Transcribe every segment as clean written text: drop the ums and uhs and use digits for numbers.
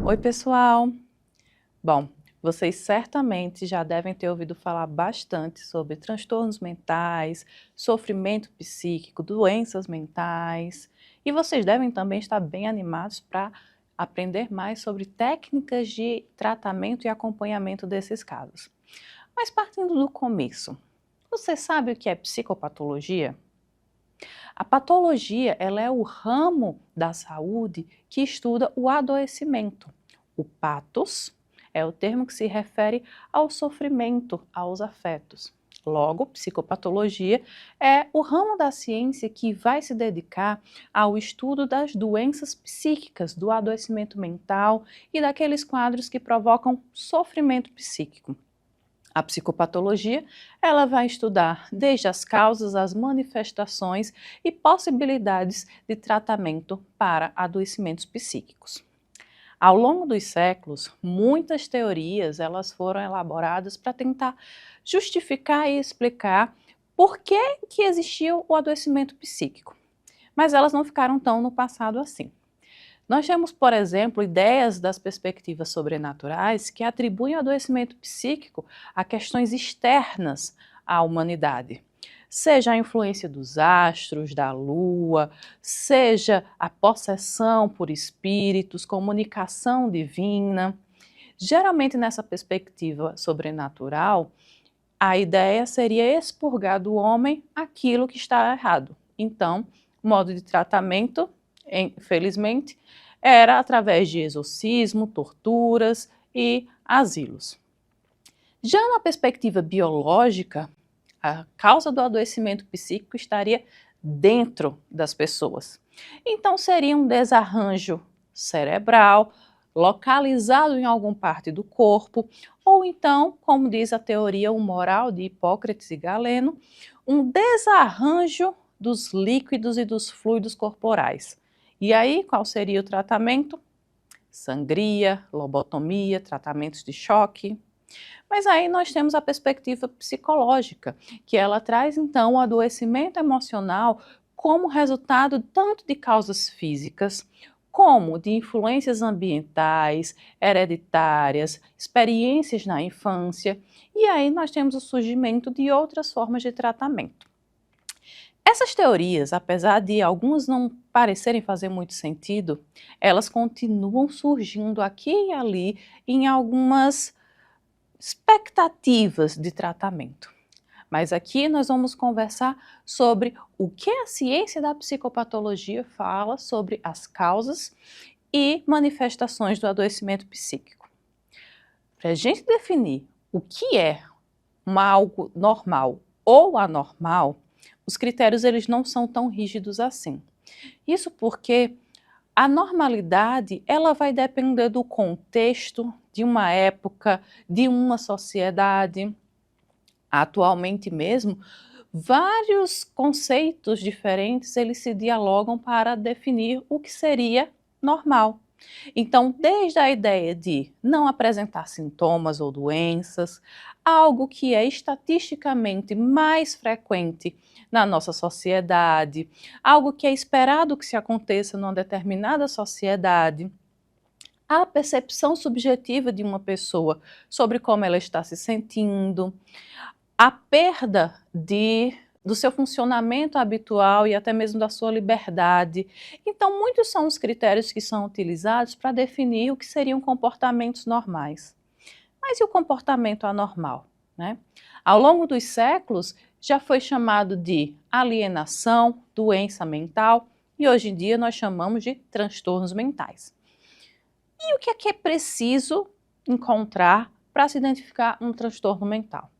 Oi, pessoal! Bom, vocês certamente já devem ter ouvido falar bastante sobre transtornos mentais, sofrimento psíquico, doenças mentais, e vocês devem também estar bem animados para aprender mais sobre técnicas de tratamento e acompanhamento desses casos. Mas partindo do começo, você sabe o que é psicopatologia? A patologia, ela é o ramo da saúde que estuda o adoecimento. O pathos é o termo que se refere ao sofrimento, aos afetos. Logo, psicopatologia é o ramo da ciência que vai se dedicar ao estudo das doenças psíquicas, do adoecimento mental e daqueles quadros que provocam sofrimento psíquico. A psicopatologia, ela vai estudar desde as causas, as manifestações e possibilidades de tratamento para adoecimentos psíquicos. Ao longo dos séculos, muitas teorias elas foram elaboradas para tentar justificar e explicar por que existia o adoecimento psíquico. Mas elas não ficaram tão no passado assim. Nós temos, por exemplo, ideias das perspectivas sobrenaturais que atribuem o adoecimento psíquico a questões externas à humanidade. Seja a influência dos astros, da lua, seja a possessão por espíritos, comunicação divina. Geralmente, nessa perspectiva sobrenatural, a ideia seria expurgar do homem aquilo que está errado. Então, o modo de tratamento, infelizmente, era através de exorcismo, torturas e asilos. Já na perspectiva biológica, a causa do adoecimento psíquico estaria dentro das pessoas. Então, seria um desarranjo cerebral, localizado em alguma parte do corpo, ou então, como diz a teoria humoral de Hipócrates e Galeno, um desarranjo dos líquidos e dos fluidos corporais. E aí, qual seria o tratamento? Sangria, lobotomia, tratamentos de choque. Mas aí nós temos a perspectiva psicológica, que ela traz então o adoecimento emocional como resultado tanto de causas físicas, como de influências ambientais, hereditárias, experiências na infância, e aí nós temos o surgimento de outras formas de tratamento. Essas teorias, apesar de algumas não parecerem fazer muito sentido, elas continuam surgindo aqui e ali em algumas expectativas de tratamento. Mas aqui nós vamos conversar sobre o que a ciência da psicopatologia fala sobre as causas e manifestações do adoecimento psíquico. Para a gente definir o que é algo normal ou anormal, os critérios eles não são tão rígidos assim. Isso porque a normalidade ela vai depender do contexto, de uma época, de uma sociedade. Atualmente mesmo, vários conceitos diferentes eles se dialogam para definir o que seria normal. Então, desde a ideia de não apresentar sintomas ou doenças, algo que é estatisticamente mais frequente na nossa sociedade, algo que é esperado que se aconteça numa determinada sociedade, a percepção subjetiva de uma pessoa sobre como ela está se sentindo, a perda do seu funcionamento habitual e até mesmo da sua liberdade. Então, muitos são os critérios que são utilizados para definir o que seriam comportamentos normais. Mas e o comportamento anormal, né? Ao longo dos séculos, já foi chamado de alienação, doença mental, e hoje em dia nós chamamos de transtornos mentais. E o que é preciso encontrar para se identificar um transtorno mental?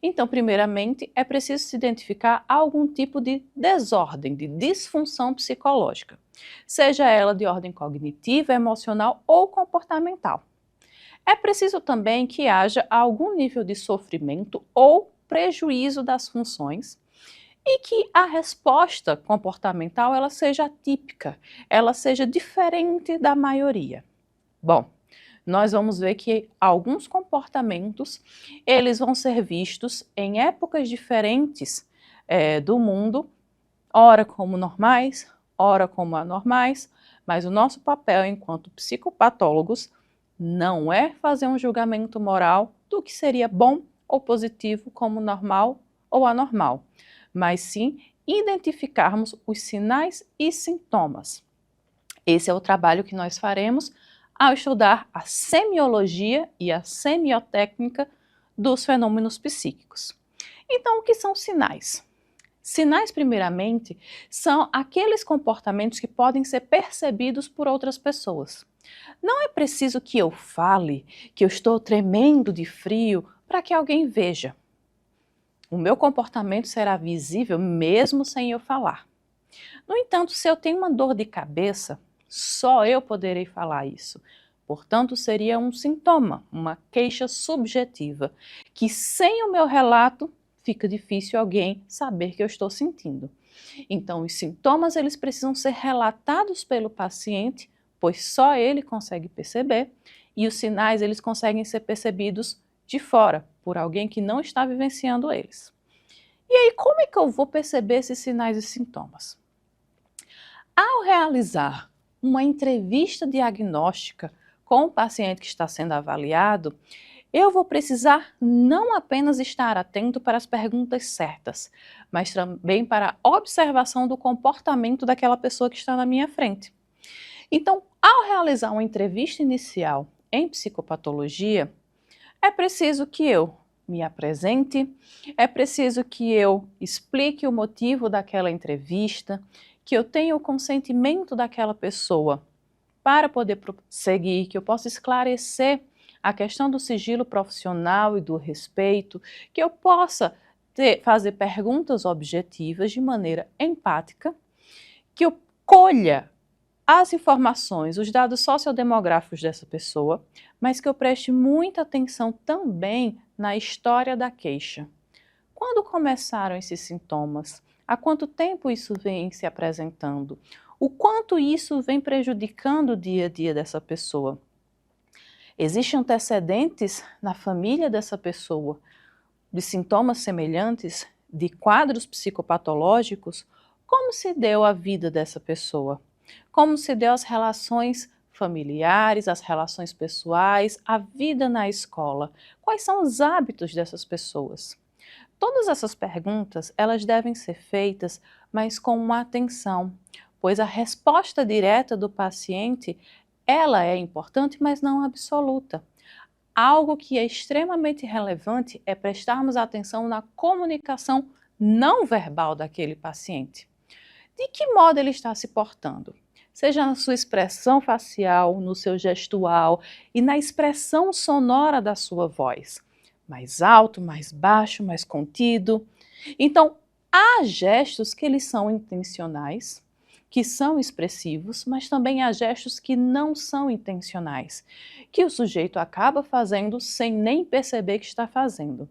Então, primeiramente, é preciso se identificar algum tipo de desordem, de disfunção psicológica, seja ela de ordem cognitiva, emocional ou comportamental. É preciso também que haja algum nível de sofrimento ou prejuízo das funções e que a resposta comportamental ela seja atípica, ela seja diferente da maioria. Bom, nós vamos ver que alguns comportamentos eles vão ser vistos em épocas diferentes do mundo, ora como normais, ora como anormais, mas o nosso papel enquanto psicopatólogos não é fazer um julgamento moral do que seria bom ou positivo como normal ou anormal, mas sim identificarmos os sinais e sintomas. Esse é o trabalho que nós faremos ao estudar a semiologia e a semiotécnica dos fenômenos psíquicos. Então, o que são sinais? Sinais, primeiramente, são aqueles comportamentos que podem ser percebidos por outras pessoas. Não é preciso que eu fale que eu estou tremendo de frio para que alguém veja. O meu comportamento será visível mesmo sem eu falar. No entanto, se eu tenho uma dor de cabeça, só eu poderei falar isso. Portanto, seria um sintoma, uma queixa subjetiva, que sem o meu relato fica difícil alguém saber que eu estou sentindo. Então, os sintomas eles precisam ser relatados pelo paciente, pois só ele consegue perceber, e os sinais eles conseguem ser percebidos de fora, por alguém que não está vivenciando eles. E aí, como é que eu vou perceber esses sinais e sintomas? Ao realizar uma entrevista diagnóstica com o paciente que está sendo avaliado, eu vou precisar não apenas estar atento para as perguntas certas, mas também para a observação do comportamento daquela pessoa que está na minha frente. Então, ao realizar uma entrevista inicial em psicopatologia, é preciso que eu me apresente, é preciso que eu explique o motivo daquela entrevista, que eu tenha o consentimento daquela pessoa para poder prosseguir, que eu possa esclarecer a questão do sigilo profissional e do respeito, que eu possa fazer perguntas objetivas de maneira empática, que eu colha as informações, os dados sociodemográficos dessa pessoa, mas que eu preste muita atenção também na história da queixa. Quando começaram esses sintomas? Há quanto tempo isso vem se apresentando? O quanto isso vem prejudicando o dia a dia dessa pessoa? Existem antecedentes na família dessa pessoa de sintomas semelhantes, de quadros psicopatológicos? Como se deu a vida dessa pessoa? Como se deu as relações familiares, as relações pessoais, a vida na escola? Quais são os hábitos dessas pessoas? Todas essas perguntas, elas devem ser feitas, mas com uma atenção, pois a resposta direta do paciente, ela é importante, mas não absoluta. Algo que é extremamente relevante é prestarmos atenção na comunicação não verbal daquele paciente. De que modo ele está se portando? Seja na sua expressão facial, no seu gestual e na expressão sonora da sua voz. Mais alto, mais baixo, mais contido. Então, há gestos que eles são intencionais, que são expressivos, mas também há gestos que não são intencionais, que o sujeito acaba fazendo sem nem perceber que está fazendo.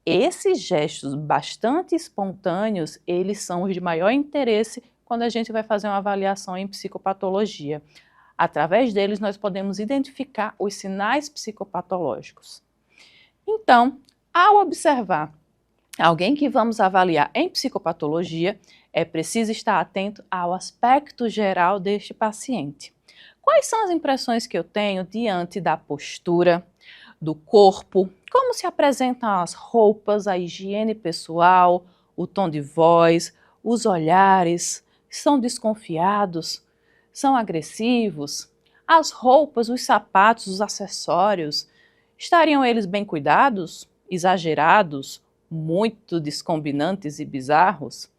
Esses gestos bastante espontâneos, eles são os de maior interesse quando a gente vai fazer uma avaliação em psicopatologia. Através deles, nós podemos identificar os sinais psicopatológicos. Então, ao observar alguém que vamos avaliar em psicopatologia, é preciso estar atento ao aspecto geral deste paciente. Quais são as impressões que eu tenho diante da postura, do corpo, como se apresentam as roupas, a higiene pessoal, o tom de voz, os olhares, são desconfiados, são agressivos, as roupas, os sapatos, os acessórios, estariam eles bem cuidados, exagerados, muito descombinantes e bizarros?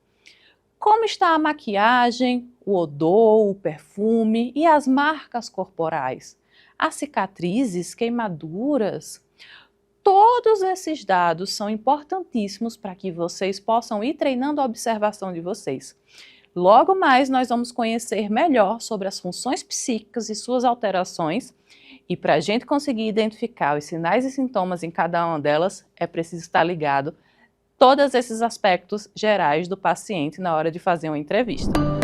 Como está a maquiagem, o odor, o perfume e as marcas corporais? As cicatrizes, queimaduras? Todos esses dados são importantíssimos para que vocês possam ir treinando a observação de vocês. Logo mais nós vamos conhecer melhor sobre as funções psíquicas e suas alterações, e para a gente conseguir identificar os sinais e sintomas em cada uma delas, é preciso estar ligado a todos esses aspectos gerais do paciente na hora de fazer uma entrevista.